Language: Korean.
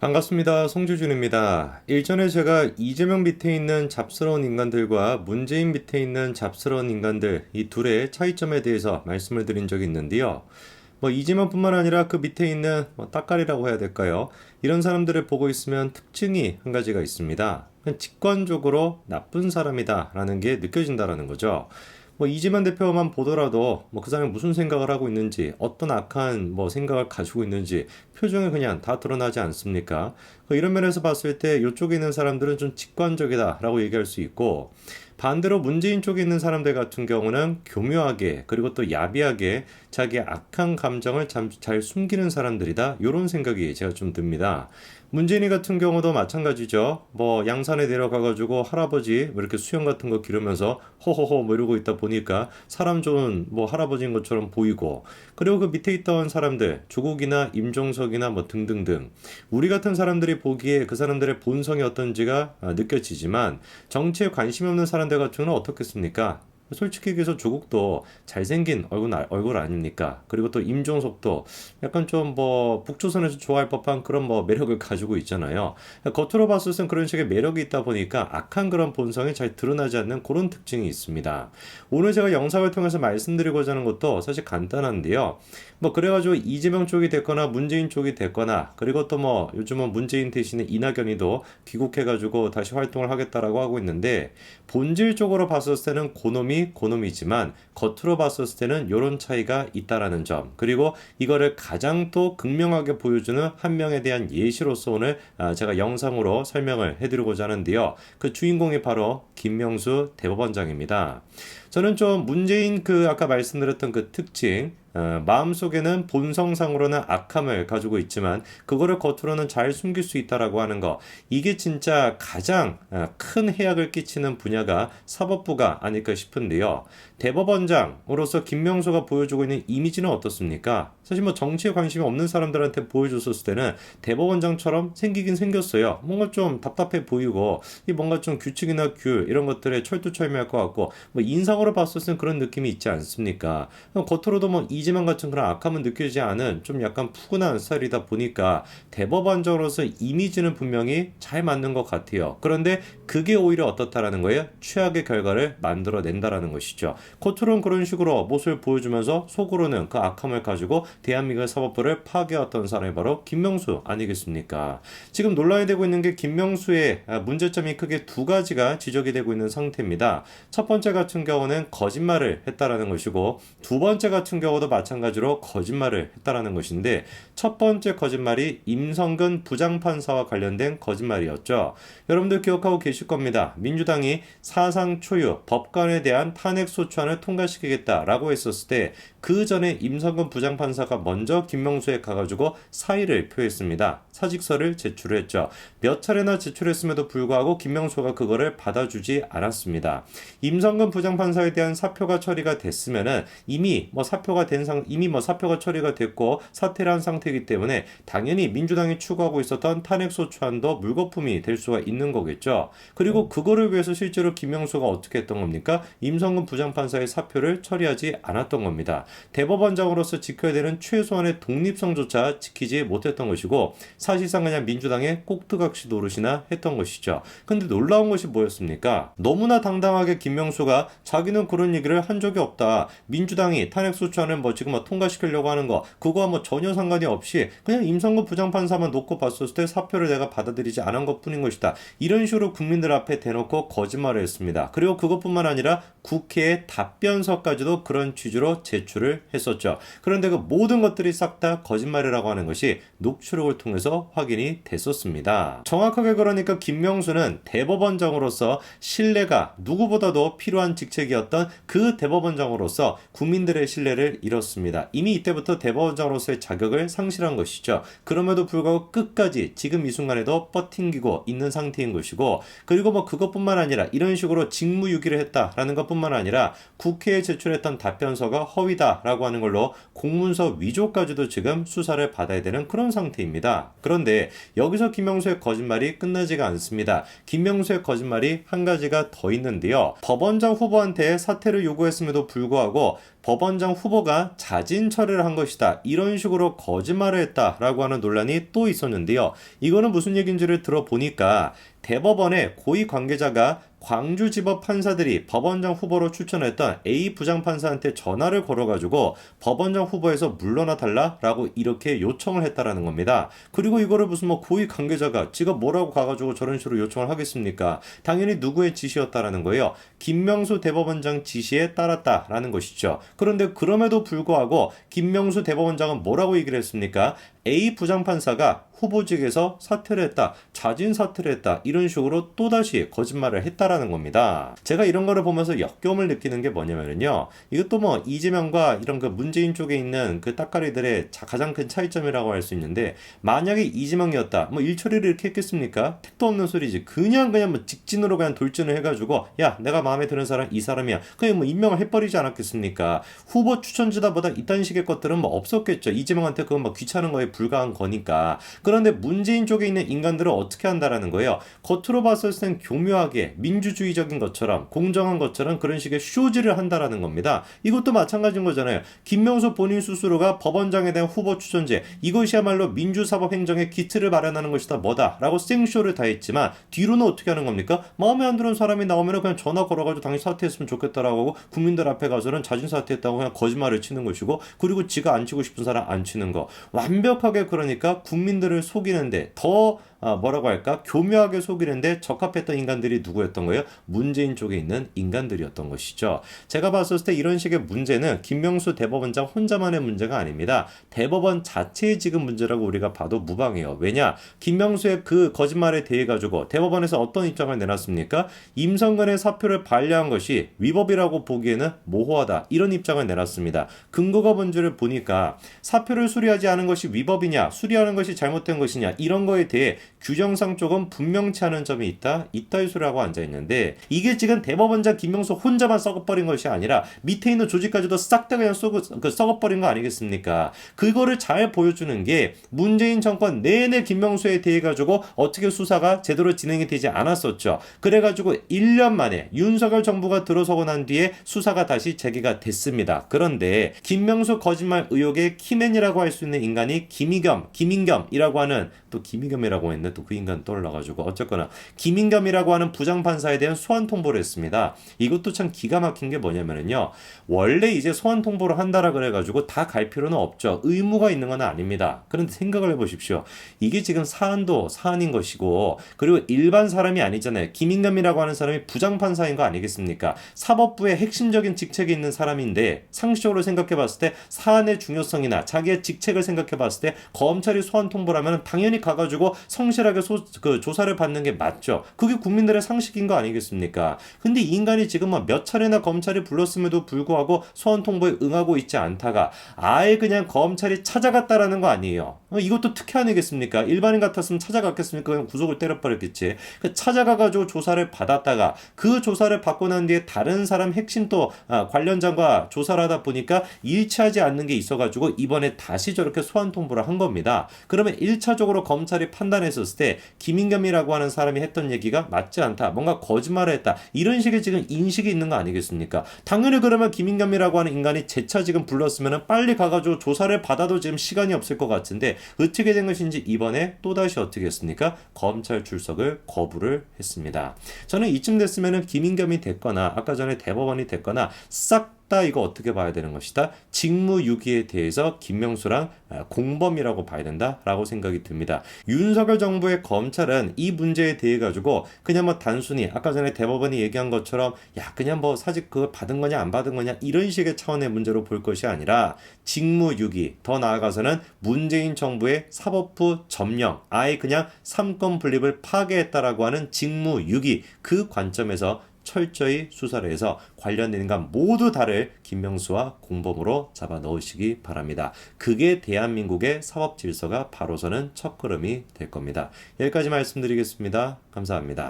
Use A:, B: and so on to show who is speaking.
A: 반갑습니다. 송주준입니다. 일전에 제가 이재명 밑에 있는 잡스러운 인간들과 문재인 밑에 있는 잡스러운 인간들 이 둘의 차이점에 대해서 말씀을 드린 적이 있는데요. 이재명뿐만 아니라 그 밑에 있는 따까리라고 해야 될까요? 이런 사람들을 보고 있으면 특징이 한 가지가 있습니다. 그냥 직관적으로 나쁜 사람이다라는 게 느껴진다라는 거죠. 이재만 대표만 보더라도 그 사람이 무슨 생각을 하고 있는지 어떤 악한 생각을 가지고 있는지 표정에 그냥 다 드러나지 않습니까? 이런 면에서 봤을 때 이쪽에 있는 사람들은 좀 직관적이다라고 얘기할 수 있고, 반대로 문재인 쪽에 있는 사람들 같은 경우는 교묘하게 그리고 또 야비하게 자기의 악한 감정을 잘 숨기는 사람들이다, 이런 생각이 제가 좀 듭니다. 문재인이 같은 경우도 마찬가지죠. 양산에 내려가가지고 할아버지 이렇게 수염 같은 거 기르면서 호호호 이러고 있다 보니까 사람 좋은 할아버지인 것처럼 보이고, 그리고 그 밑에 있던 사람들 조국이나 임종석이나 등등등, 우리 같은 사람들이 보기에 그 사람들의 본성이 어떤지가 느껴지지만, 정치에 관심이 없는 사람들 같은 경우는 어떻겠습니까? 솔직히 얘기해서 조국도 잘생긴 얼굴 아닙니까? 그리고 또 임종석도 약간 좀 북조선에서 좋아할 법한 그런 매력을 가지고 있잖아요. 겉으로 봤을 땐 그런 식의 매력이 있다 보니까 악한 그런 본성이 잘 드러나지 않는 그런 특징이 있습니다. 오늘 제가 영상을 통해서 말씀드리고자 하는 것도 사실 간단한데요. 그래가지고 이재명 쪽이 됐거나 문재인 쪽이 됐거나, 그리고 또 요즘은 문재인 대신에 이낙연이도 귀국해가지고 다시 활동을 하겠다라고 하고 있는데, 본질적으로 봤을 때는 고놈이지만 겉으로 봤을 때는 이런 차이가 있다라는 점, 그리고 이거를 가장 또 극명하게 보여주는 한 명에 대한 예시로서 오늘 제가 영상으로 설명을 해드리고자 하는데요. 그 주인공이 바로 김명수 대법원장입니다. 저는 좀 문재인 아까 말씀드렸던 그 특징, 마음속에는 본성상으로는 악함을 가지고 있지만 그거를 겉으로는 잘 숨길 수 있다라고 하는 거, 이게 진짜 가장 큰 해악을 끼치는 분야가 사법부가 아닐까 싶은데요. 대법원장으로서 김명수가 보여주고 있는 이미지는 어떻습니까? 사실 정치에 관심이 없는 사람들한테 보여줬을 때는 대법원장처럼 생기긴 생겼어요. 뭔가 좀 답답해 보이고, 뭔가 좀 규칙이나 규 이런 것들에 철두철미할 것 같고, 인상으로 봤을 때는 그런 느낌이 있지 않습니까? 겉으로도 이재명 같은 그런 악함은 느껴지지 않은 좀 약간 푸근한 스타일이다 보니까 대법원장으로서 이미지는 분명히 잘 맞는 것 같아요. 그런데 그게 오히려 어떻다라는 거예요? 최악의 결과를 만들어낸다라는 것이죠. 겉으로는 그런 식으로 모습을 보여주면서 속으로는 그 악함을 가지고 대한민국 사법부를 파괴했던 사람이 바로 김명수 아니겠습니까? 지금 논란이 되고 있는 게 김명수의 문제점이 크게 두 가지가 지적이 되고 있는 상태입니다. 첫 번째 같은 경우는 거짓말을 했다라는 것이고, 두 번째 같은 경우도 마찬가지로 거짓말을 했다라는 것인데, 첫 번째 거짓말이 임성근 부장판사와 관련된 거짓말이었죠. 여러분들 기억하고 계실 겁니다. 민주당이 사상 초유 법관에 대한 탄핵소추안을 통과시키겠다라고 했었을 때, 그 전에 임성근 부장판사가 먼저 김명수에 가가지고 사의를 표했습니다. 사직서를 제출했죠. 몇 차례나 제출했음에도 불구하고 김명수가 그거를 받아주지 않았습니다. 임성근 부장판사에 대한 사표가 처리가 됐으면은 이미 사표가 처리가 됐고 사퇴를 한 상태이기 때문에 당연히 민주당이 추구하고 있었던 탄핵소추안도 물거품이 될 수가 있는 거겠죠. 그리고 그거를 위해서 실제로 김명수가 어떻게 했던 겁니까? 임성근 부장판사의 사표를 처리하지 않았던 겁니다. 대법원장으로서 지켜야 되는 최소한의 독립성조차 지키지 못했던 것이고, 사실상 그냥 민주당의 꼭두각시 노릇이나 했던 것이죠. 근데 놀라운 것이 뭐였습니까? 너무나 당당하게 김명수가 자기는 그런 얘기를 한 적이 없다. 민주당이 탄핵소추안을 지금 통과시키려고 하는 거, 그거와 전혀 상관이 없이 그냥 임성근 부장판사만 놓고 봤을 때 사표를 내가 받아들이지 않은 것 뿐인 것이다. 이런 식으로 국민들 앞에 대놓고 거짓말을 했습니다. 그리고 그것뿐만 아니라 국회에 답변서까지도 그런 취지로 제출을 했었죠. 그런데 그 모든 것들이 싹 다 거짓말이라고 하는 것이 녹취록을 통해서 확인이 됐었습니다. 정확하게 그러니까 김명수는 대법원장으로서 신뢰가 누구보다도 필요한 직책이었던 그 대법원장으로서 국민들의 신뢰를 잃었습니다. 이미 이때부터 대법원장으로서의 자격을 상실한 것이죠. 그럼에도 불구하고 끝까지 지금 이 순간에도 버팅기고 있는 상태인 것이고, 그리고 그것뿐만 아니라 이런 식으로 직무유기를 했다라는 것뿐만 아니라 국회에 제출했던 답변서가 허위다라고 하는 걸로 공문서 위조까지도 지금 수사를 받아야 되는 그런 상태입니다. 그런데 여기서 김명수의 거짓말이 끝나지가 않습니다. 김명수의 거짓말이 한 가지가 더 있는데요. 법원장 후보한테 법원에게 사퇴를 요구했음에도 불구하고 법원장 후보가 자진 철회를 한 것이다. 이런 식으로 거짓말을 했다라고 하는 논란이 또 있었는데요. 이거는 무슨 얘기인지를 들어보니까 대법원의 고위 관계자가 광주지법 판사들이 법원장 후보로 추천했던 A 부장판사한테 전화를 걸어가지고 법원장 후보에서 물러나 달라라고 이렇게 요청을 했다라는 겁니다. 그리고 이거를 무슨 고위 관계자가 지가 뭐라고 가가지고 저런 식으로 요청을 하겠습니까? 당연히 누구의 지시였다라는 거예요. 김명수 대법원장 지시에 따랐다라는 것이죠. 그런데 그럼에도 불구하고 김명수 대법원장은 뭐라고 얘기를 했습니까? A 부장판사가 후보직에서 사퇴를 했다, 자진 사퇴를 했다, 이런 식으로 또다시 거짓말을 했다라는 겁니다. 제가 이런 거를 보면서 역겨움을 느끼는 게 뭐냐면요, 이것도 이재명과 이런 그 문재인 쪽에 있는 그 따까리들의 가장 큰 차이점이라고 할 수 있는데, 만약에 이재명이었다, 일처리를 이렇게 했겠습니까? 택도 없는 소리지. 그냥 직진으로 그냥 돌진을 해가지고, 야, 내가 마음에 드는 사람 이 사람이야, 그냥 임명을 해버리지 않았겠습니까? 후보 추천지다 보다 이딴 식의 것들은 없었겠죠. 이재명한테 그건 귀찮은 거에 불과한 거니까. 그런데 문재인 쪽에 있는 인간들은 어떻게 한다라는 거예요. 겉으로 봤을 땐 교묘하게 민주주의적인 것처럼, 공정한 것처럼 그런 식의 쇼지를 한다라는 겁니다. 이것도 마찬가지인 거잖아요. 김명수 본인 스스로가 법원장에 대한 후보 추천제, 이것이야말로 민주사법행정의 기틀을 마련하는 것이다 뭐다 라고 생쇼를 다 했지만, 뒤로는 어떻게 하는 겁니까? 마음에 안 드는 사람이 나오면 그냥 전화 걸어가지고 당신 사퇴했으면 좋겠다라고 하고, 국민들 앞에 가서는 자진 사퇴했다고 그냥 거짓말을 치는 것이고, 그리고 지가 안 치고 싶은 사람 안 치는 거. 완벽하게 그러니까 국민들을 속이는데 더 뭐라고 할까? 교묘하게 속이는데 적합했던 인간들이 누구였던 거예요? 문재인 쪽에 있는 인간들이었던 것이죠. 제가 봤을 때 이런 식의 문제는 김명수 대법원장 혼자만의 문제가 아닙니다. 대법원 자체의 지금 문제라고 우리가 봐도 무방해요. 왜냐? 김명수의 그 거짓말에 대해 가지고 대법원에서 어떤 입장을 내놨습니까? 임성근의 사표를 반려한 것이 위법이라고 보기에는 모호하다. 이런 입장을 내놨습니다. 근거가 뭔지를 보니까 사표를 수리하지 않은 것이 위법이냐, 수리하는 것이 잘못된 것이냐, 이런 거에 대해 규정상 조금 분명치 않은 점이 있다, 이따위 소리라고 앉아있는데, 이게 지금 대법원장 김명수 혼자만 썩어버린 것이 아니라 밑에 있는 조직까지도 싹 다 그냥 썩어버린 거 아니겠습니까? 그거를 잘 보여주는 게 문재인 정권 내내 김명수에 대해 가지고 어떻게 수사가 제대로 진행이 되지 않았었죠. 그래가지고 1년 만에 윤석열 정부가 들어서고 난 뒤에 수사가 다시 재개가 됐습니다. 그런데 김명수 거짓말 의혹의 키맨이라고 할 수 있는 인간이 김인겸이라고 하는, 또 김인겸이라고 했는데 또 그 인간 떠올라가지고, 어쨌거나 김인겸이라고 하는 부장판사에 대한 소환 통보를 했습니다. 이것도 참 기가 막힌 게 뭐냐면요, 원래 이제 소환 통보를 한다라 그래가지고 다 갈 필요는 없죠. 의무가 있는 건 아닙니다. 그런데 생각을 해보십시오. 이게 지금 사안도 사안인 것이고, 그리고 일반 사람이 아니잖아요. 김인겸이라고 하는 사람이 부장판사인 거 아니겠습니까? 사법부의 핵심적인 직책이 있는 사람인데, 상식적으로 생각해봤을 때 사안의 중요성이나 자기의 직책을 생각해봤을 때 검찰이 소환 통보를 하면 당연히 가가지고 성실하게 조사를 받는 게 맞죠. 그게 국민들의 상식인 거 아니겠습니까? 근데 이 인간이 지금 몇 차례나 검찰이 불렀음에도 불구하고 소환 통보에 응하고 있지 않다가 아예 그냥 검찰이 찾아갔다라는 거 아니에요. 이것도 특혜 아니겠습니까? 일반인 같았으면 찾아갔겠습니까? 그냥 구속을 때려버렸겠지. 찾아가가지고 조사를 받았다가 그 조사를 받고 난 뒤에 다른 사람 핵심 또 관련자과 조사를 하다 보니까 일치하지 않는 게 있어가지고 이번에 다시 저렇게 소환 통보를 한 겁니다. 그러면 1차적으로 검찰이 판단했었을 때 김인겸이라고 하는 사람이 했던 얘기가 맞지 않다, 뭔가 거짓말을 했다, 이런 식의 지금 인식이 있는 거 아니겠습니까? 당연히 그러면 김인겸이라고 하는 인간이 재차 지금 불렀으면 빨리 가가지고 조사를 받아도 지금 시간이 없을 것 같은데, 어떻게 된 것인지 이번에 또다시 어떻게 했습니까? 검찰 출석을 거부를 했습니다. 저는 이쯤 됐으면 김인겸이 됐거나 아까 전에 대법원이 됐거나 싹 다 이거 어떻게 봐야 되는 것이다? 직무유기에 대해서 김명수랑 공범이라고 봐야 된다라고 생각이 듭니다. 윤석열 정부의 검찰은 이 문제에 대해 가지고 그냥 단순히 아까 전에 대법원이 얘기한 것처럼 야 그냥 사직 그걸 받은 거냐 안 받은 거냐 이런 식의 차원의 문제로 볼 것이 아니라 직무유기, 더 나아가서는 문재인 정부의 사법부 점령, 아예 그냥 삼권 분립을 파괴했다라고 하는 직무유기, 그 관점에서 철저히 수사를 해서 관련된 인간 모두 다를 김명수와 공범으로 잡아 넣으시기 바랍니다. 그게 대한민국의 사법 질서가 바로 서는 첫걸음이 될 겁니다. 여기까지 말씀드리겠습니다. 감사합니다.